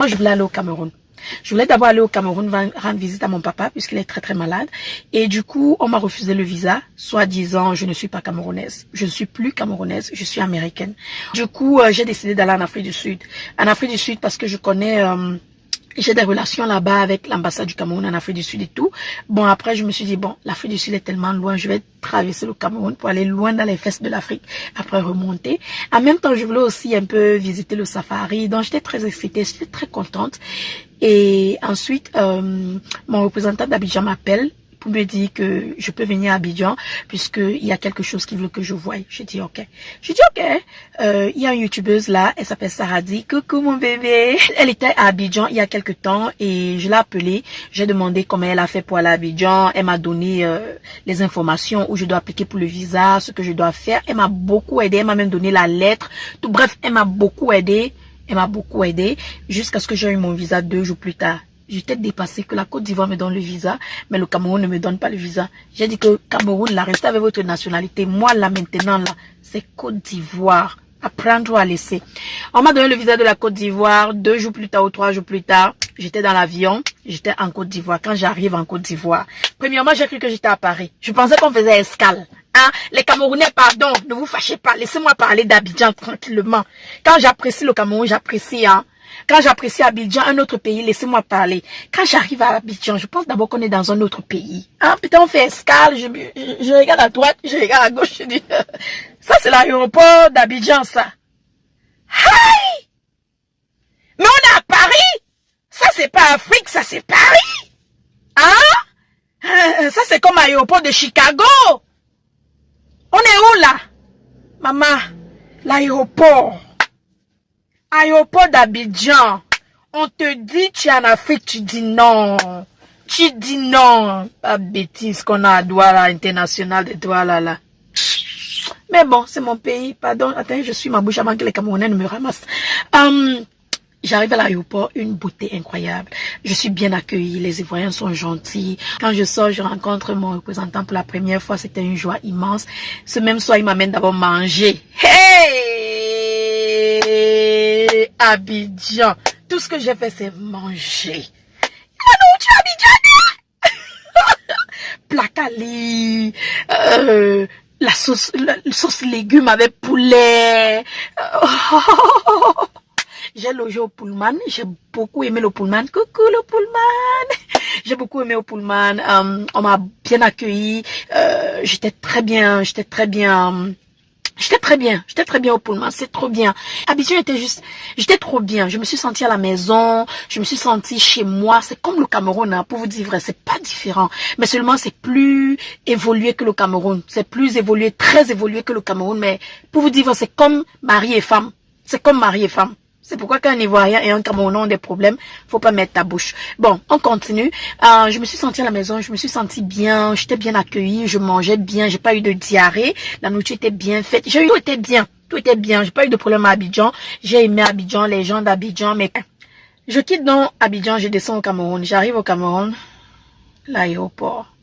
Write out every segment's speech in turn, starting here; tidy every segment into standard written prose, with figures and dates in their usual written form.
Moi, je voulais aller au Cameroun. Je voulais d'abord aller au Cameroun rendre visite à mon papa puisqu'il est très malade. Et du coup, on m'a refusé le visa, soit disant je ne suis pas camerounaise. Je ne suis plus camerounaise, je suis américaine. Du coup, j'ai décidé d'aller en Afrique du Sud. En Afrique du Sud parce que je connais... j'ai des relations là-bas avec l'ambassade du Cameroun en Afrique du Sud et tout. Bon, après, je me suis dit, bon, l'Afrique du Sud est tellement loin, je vais traverser le Cameroun pour aller loin dans les fesses de l'Afrique, après remonter. En même temps, je voulais aussi un peu visiter le safari, donc j'étais très excitée, j'étais très contente. Et ensuite, mon représentant d'Abidjan m'appelle pour me dire que je peux venir à Abidjan puisqu'il y a quelque chose qu'il veut que je voie. J'ai dit ok. J'ai dit ok. Il y a une youtubeuse là, elle s'appelle Saradi. Coucou mon bébé. Elle était à Abidjan il y a quelque temps et je l'ai appelée. J'ai demandé comment elle a fait pour aller à Abidjan. Elle m'a donné les informations où je dois appliquer pour le visa, ce que je dois faire. Elle m'a beaucoup aidé. Elle m'a même donné la lettre. Tout bref, elle m'a beaucoup aidé. Elle m'a beaucoup aidé jusqu'à ce que j'ai eu mon visa 2 jours plus tard. J'étais dépassée que la Côte d'Ivoire me donne le visa, mais le Cameroun ne me donne pas le visa. J'ai dit que Cameroun, là, restez avec votre nationalité. Moi, là, maintenant, là, c'est Côte d'Ivoire. Apprendre à laisser. On m'a donné le visa de la Côte d'Ivoire. 2 jours plus tard ou 3 jours plus tard, j'étais dans l'avion. J'étais en Côte d'Ivoire. Quand j'arrive en Côte d'Ivoire, premièrement, j'ai cru que j'étais à Paris. Je pensais qu'on faisait escale. Hein? Les Camerounais, pardon, ne vous fâchez pas. Laissez-moi parler d'Abidjan tranquillement. Quand j'apprécie le Cameroun, j'apprécie, hein. Quand j'apprécie Abidjan, un autre pays, laissez-moi parler. Quand j'arrive à Abidjan, je pense d'abord qu'on est dans un autre pays. Hein? Putain, on fait escale, je regarde à droite, je regarde à gauche, je dis, ça c'est l'aéroport d'Abidjan, ça. Hi! Mais on est à Paris! Ça c'est pas Afrique, ça c'est Paris! Hein? Ça c'est comme l'aéroport de Chicago! On est où là? Maman, l'aéroport. Aéroport d'Abidjan. On te dit tu es en Afrique, tu dis non. Tu dis non. Pas bêtise qu'on a à Douala, international de Douala là. Mais bon, c'est mon pays. Pardon, attends, je suis ma bouche avant que les Camerounais ne me ramassent. J'arrive à l'aéroport, une beauté incroyable. Je suis bien accueillie, les Ivoiriens sont gentils. Quand je sors, je rencontre mon représentant pour la première fois. C'était une joie immense. Ce même soir, il m'amène d'abord manger. Hey! Abidjan. Tout ce que j'ai fait, c'est manger. La nourriture abidjanaise. Placali. La sauce légumes avec poulet. J'ai logé au Pullman, j'ai beaucoup aimé le Pullman. Coucou le Pullman. J'ai beaucoup aimé au Pullman. On m'a bien accueilli. J'étais très bien au Pullman, c'est trop bien. Abidjan j'étais trop bien. Je me suis sentie à la maison, je me suis sentie chez moi. C'est comme le Cameroun, hein, pour vous dire vrai, c'est pas différent. Mais seulement c'est plus évolué que le Cameroun. C'est plus évolué, très évolué que le Cameroun. Mais pour vous dire vrai, c'est comme mari et femme. C'est comme mari et femme. C'est pourquoi quand un Ivoirien et un Camerounais ont des problèmes, faut pas mettre ta bouche. Bon, on continue. Je me suis sentie à la maison, je me suis sentie bien, j'étais bien accueillie, je mangeais bien, j'ai pas eu de diarrhée, la nourriture était bien faite, tout était bien, j'ai pas eu de problème à Abidjan, j'ai aimé Abidjan, les gens d'Abidjan, mais je quitte donc Abidjan, je descends au Cameroun, j'arrive au Cameroun, l'aéroport.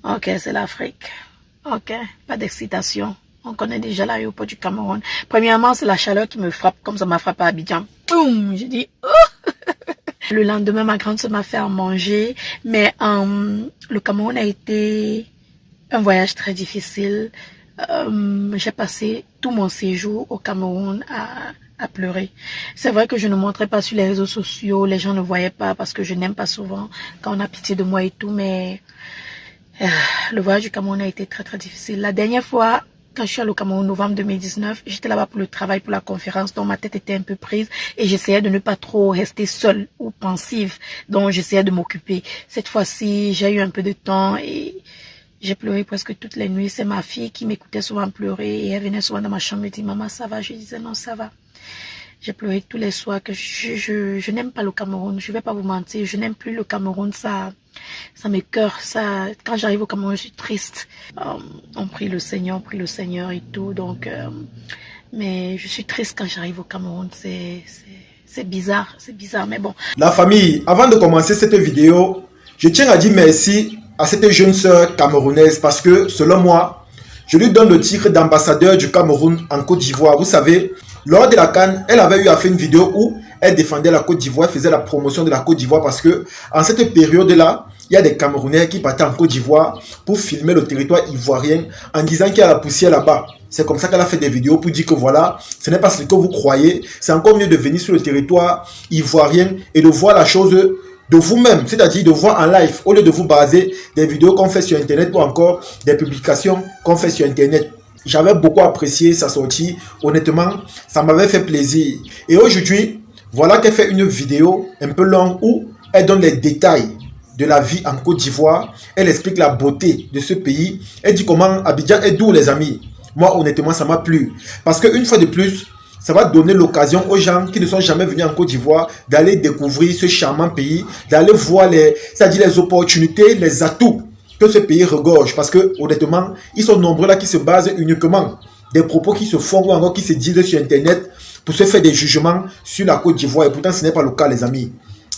Ok, c'est l'Afrique. Ok, pas d'excitation. On connaît déjà l'aéroport du Cameroun. Premièrement, c'est la chaleur qui me frappe, comme ça m'a frappé à Abidjan. Boum! J'ai dit, oh! Le lendemain, ma grande sœur m'a fait à manger. Mais le Cameroun a été un voyage très difficile. J'ai passé tout mon séjour au Cameroun à pleurer. C'est vrai que je ne montrais pas sur les réseaux sociaux. Les gens ne voyaient pas parce que je n'aime pas souvent quand on a pitié de moi et tout. Mais le voyage du Cameroun a été très difficile. La dernière fois, quand je suis allée au Cameroun en novembre 2019, j'étais là-bas pour le travail, pour la conférence, donc ma tête était un peu prise et j'essayais de ne pas trop rester seule ou pensive, donc j'essayais de m'occuper. Cette fois-ci, j'ai eu un peu de temps et j'ai pleuré presque toutes les nuits. C'est ma fille qui m'écoutait souvent pleurer et elle venait souvent dans ma chambre et me dit « Maman, ça va ?» Je disais « Non, ça va ». J'ai pleuré tous les soirs que je n'aime pas le Cameroun, je vais pas vous mentir, je n'aime plus le Cameroun, ça m'écoeure, ça, quand j'arrive au Cameroun, je suis triste. On prie le Seigneur et tout, donc, mais je suis triste quand j'arrive au Cameroun, c'est bizarre, mais bon. La famille, avant de commencer cette vidéo, je tiens à dire merci à cette jeune sœur camerounaise parce que, selon moi, je lui donne le titre d'ambassadeur du Cameroun en Côte d'Ivoire. Vous savez, lors de la CAN, elle avait eu à faire une vidéo où elle défendait la Côte d'Ivoire, faisait la promotion de la Côte d'Ivoire parce que en cette période-là, il y a des Camerounais qui partaient en Côte d'Ivoire pour filmer le territoire ivoirien en disant qu'il y a la poussière là-bas. C'est comme ça qu'elle a fait des vidéos pour dire que voilà, ce n'est pas ce que vous croyez. C'est encore mieux de venir sur le territoire ivoirien et de voir la chose de vous-même, c'est-à-dire de voir en live, au lieu de vous baser des vidéos qu'on fait sur Internet ou encore des publications qu'on fait sur Internet. J'avais beaucoup apprécié sa sortie. Honnêtement, ça m'avait fait plaisir. Et aujourd'hui, voilà qu'elle fait une vidéo un peu longue où elle donne les détails de la vie en Côte d'Ivoire. Elle explique la beauté de ce pays. Elle dit comment Abidjan est doux, les amis. Moi, honnêtement, ça m'a plu. Parce qu'une fois de plus, ça va donner l'occasion aux gens qui ne sont jamais venus en Côte d'Ivoire d'aller découvrir ce charmant pays, d'aller voir c'est-à-dire les opportunités, les atouts que ce pays regorge. Parce que, honnêtement, ils sont nombreux là qui se basent uniquement des propos qui se font ou encore qui se disent sur Internet pour se faire des jugements sur la Côte d'Ivoire. Et pourtant, ce n'est pas le cas, les amis.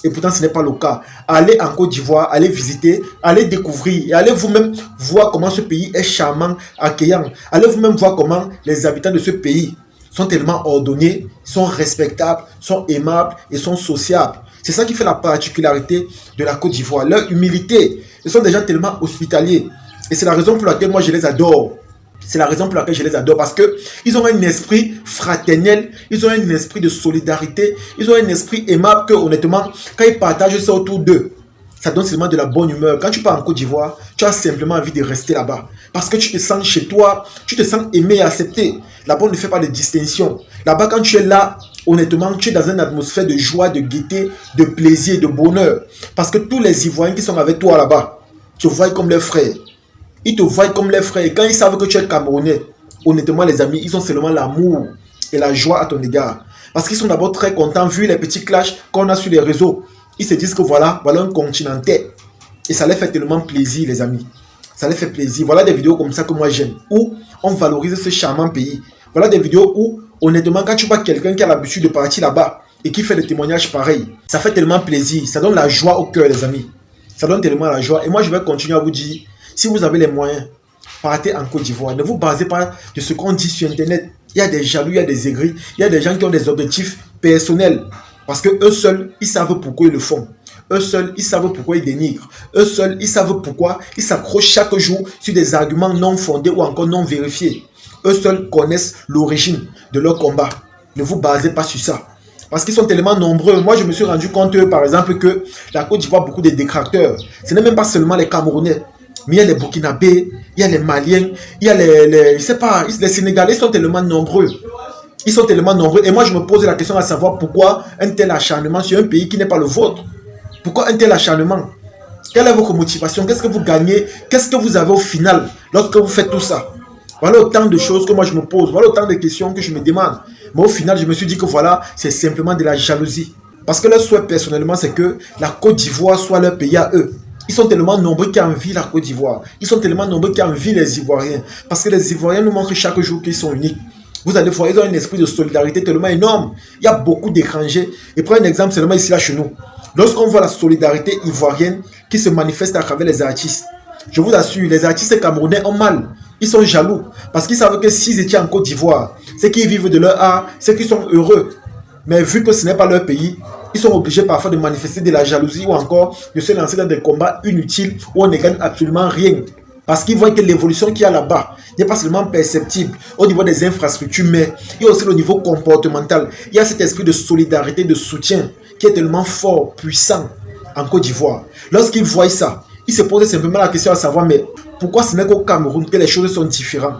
Et pourtant, ce n'est pas le cas. Allez en Côte d'Ivoire, allez visiter, allez découvrir et allez vous-même voir comment ce pays est charmant, accueillant. Allez vous-même voir comment les habitants de ce pays sont tellement ordonnés, sont respectables, sont aimables et sont sociables. C'est ça qui fait la particularité de la Côte d'Ivoire. Leur humilité. Ils sont des gens tellement hospitaliers. Et c'est la raison pour laquelle moi je les adore. C'est la raison pour laquelle je les adore. Parce qu'ils ont un esprit fraternel. Ils ont un esprit de solidarité. Ils ont un esprit aimable que, honnêtement, quand ils partagent ça autour d'eux, ça donne seulement de la bonne humeur. Quand tu pars en Côte d'Ivoire, tu as simplement envie de rester là-bas. Parce que tu te sens chez toi. Tu te sens aimé et accepté. Là-bas, on ne fait pas de distinction. Là-bas, quand tu es là, honnêtement, tu es dans une atmosphère de joie, de gaieté, de plaisir, de bonheur. Parce que tous les Ivoiriens qui sont avec toi là-bas, te voient comme leurs frères. Ils te voient comme leurs frères. Et quand ils savent que tu es Camerounais, honnêtement, les amis, ils ont seulement l'amour et la joie à ton égard. Parce qu'ils sont d'abord très contents, vu les petits clashs qu'on a sur les réseaux. Ils se disent que voilà un continentais. Et ça les fait tellement plaisir, les amis. Ça les fait plaisir. Voilà des vidéos comme ça que moi j'aime. Où on valorise ce charmant pays. Voilà des vidéos où, honnêtement, quand tu vois quelqu'un qui a l'habitude de partir là-bas et qui fait des témoignages pareils, ça fait tellement plaisir. Ça donne la joie au cœur, les amis. Ça donne tellement la joie. Et moi, je vais continuer à vous dire, si vous avez les moyens, partez en Côte d'Ivoire. Ne vous basez pas de ce qu'on dit sur Internet. Il y a des jaloux, il y a des aigris, il y a des gens qui ont des objectifs personnels. Parce que eux seuls, ils savent pourquoi ils le font. Eux seuls, ils savent pourquoi ils dénigrent. Eux seuls, ils savent pourquoi ils s'accrochent chaque jour sur des arguments non fondés ou encore non vérifiés. Eux seuls connaissent l'origine de leur combat. Ne vous basez pas sur ça. Parce qu'ils sont tellement nombreux. Moi, je me suis rendu compte, par exemple, que la Côte d'Ivoire a beaucoup de détracteurs. Ce n'est même pas seulement les Camerounais. Mais il y a les Burkinabés, il y a les Maliens, il y a je sais pas, les Sénégalais sont tellement nombreux. Ils sont tellement nombreux. Et moi, je me pose la question à savoir pourquoi un tel acharnement sur un pays qui n'est pas le vôtre. Pourquoi un tel acharnement? Quelle est votre motivation? Qu'est-ce que vous gagnez? Qu'est-ce que vous avez au final lorsque vous faites tout ça? Voilà autant de choses que moi je me pose. Voilà autant de questions que je me demande. Mais au final, je me suis dit que voilà, c'est simplement de la jalousie. Parce que leur souhait personnellement, c'est que la Côte d'Ivoire soit leur pays à eux. Ils sont tellement nombreux qui envient la Côte d'Ivoire. Ils sont tellement nombreux qui envient les Ivoiriens. Parce que les Ivoiriens nous montrent chaque jour qu'ils sont uniques. Vous allez voir, ils ont un esprit de solidarité tellement énorme. Il y a beaucoup d'étrangers. Et prenez un exemple seulement ici là chez nous. Lorsqu'on voit la solidarité ivoirienne qui se manifeste à travers les artistes, je vous assure, les artistes camerounais ont mal. Ils sont jaloux. Parce qu'ils savent que s'ils étaient en Côte d'Ivoire, c'est qu'ils vivent de leur art, c'est qu'ils sont heureux. Mais vu que ce n'est pas leur pays, ils sont obligés parfois de manifester de la jalousie ou encore de se lancer dans des combats inutiles où on ne gagne absolument rien. Parce qu'ils voient que l'évolution qu'il y a là-bas n'est pas seulement perceptible au niveau des infrastructures, mais il y a aussi le niveau comportemental. Il y a cet esprit de solidarité, de soutien qui est tellement fort, puissant en Côte d'Ivoire. Lorsqu'ils voient ça, ils se posent simplement la question à savoir, mais pourquoi ce n'est qu'au Cameroun que les choses sont différentes?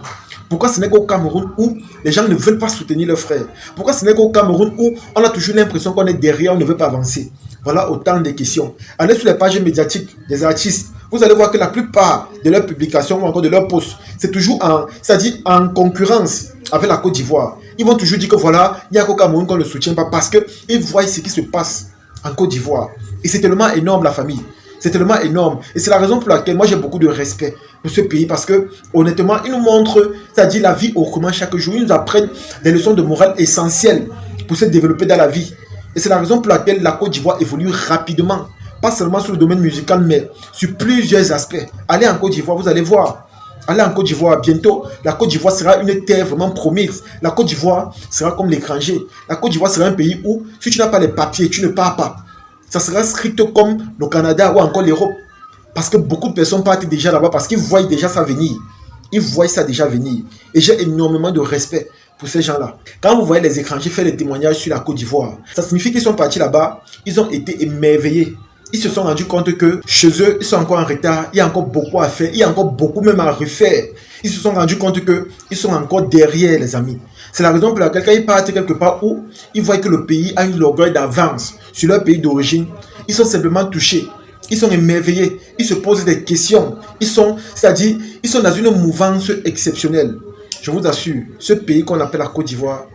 Pourquoi ce n'est qu'au Cameroun où les gens ne veulent pas soutenir leurs frères? Pourquoi ce n'est qu'au Cameroun où on a toujours l'impression qu'on est derrière, on ne veut pas avancer? Voilà autant de questions. Allez sur les pages médiatiques des artistes. Vous allez voir que la plupart de leurs publications ou encore de leurs posts, c'est toujours c'est-à-dire en concurrence avec la Côte d'Ivoire. Ils vont toujours dire que voilà, il n'y a qu'au Cameroun qu'on ne le soutient pas parce qu'ils voient ce qui se passe en Côte d'Ivoire. Et c'est tellement énorme la famille. C'est tellement énorme. Et c'est la raison pour laquelle moi j'ai beaucoup de respect pour ce pays. Parce que honnêtement, ils nous montrent, c'est-à-dire la vie autrement chaque jour. Ils nous apprennent des leçons de morale essentielles pour se développer dans la vie. Et c'est la raison pour laquelle la Côte d'Ivoire évolue rapidement. Pas seulement sur le domaine musical, mais sur plusieurs aspects. Allez en Côte d'Ivoire, vous allez voir. Allez en Côte d'Ivoire. Bientôt, la Côte d'Ivoire sera une terre vraiment promise. La Côte d'Ivoire sera comme l'étranger. La Côte d'Ivoire sera un pays où, si tu n'as pas les papiers, tu ne pars pas. Ça sera strict comme le Canada ou encore l'Europe. Parce que beaucoup de personnes partent déjà là-bas parce qu'ils voient déjà ça venir. Ils voient ça déjà venir. Et j'ai énormément de respect pour ces gens-là. Quand vous voyez les étrangers faire des témoignages sur la Côte d'Ivoire, ça signifie qu'ils sont partis là-bas, ils ont été émerveillés. Ils se sont rendus compte que chez eux, ils sont encore en retard, il y a encore beaucoup à faire, il y a encore beaucoup même à refaire. Ils se sont rendus compte qu'ils sont encore derrière, les amis. C'est la raison pour laquelle quand ils partent quelque part où ils voient que le pays a une longueur d'avance sur leur pays d'origine, ils sont simplement touchés. Ils sont émerveillés, ils se posent des questions. C'est-à-dire, ils sont dans une mouvance exceptionnelle. Je vous assure, ce pays qu'on appelle la Côte d'Ivoire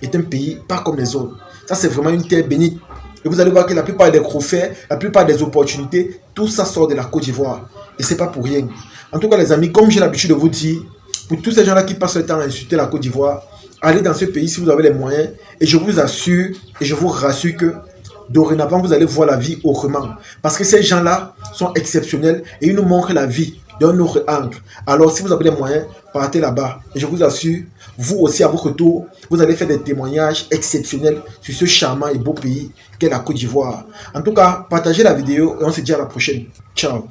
est un pays pas comme les autres. Ça, c'est vraiment une terre bénite. Et vous allez voir que la plupart des trophées, la plupart des opportunités, tout ça sort de la Côte d'Ivoire. Et c'est pas pour rien. En tout cas, les amis, comme j'ai l'habitude de vous dire, pour tous ces gens-là qui passent le temps à insulter la Côte d'Ivoire, allez dans ce pays si vous avez les moyens. Et je vous assure et je vous rassure que dorénavant, vous allez voir la vie autrement. Parce que ces gens-là sont exceptionnels et ils nous montrent la vie d'un autre angle. Alors, si vous avez les moyens, partez là-bas. Et je vous assure, vous aussi, à votre tour, vous allez faire des témoignages exceptionnels sur ce charmant et beau pays qu'est la Côte d'Ivoire. En tout cas, partagez la vidéo et on se dit à la prochaine. Ciao.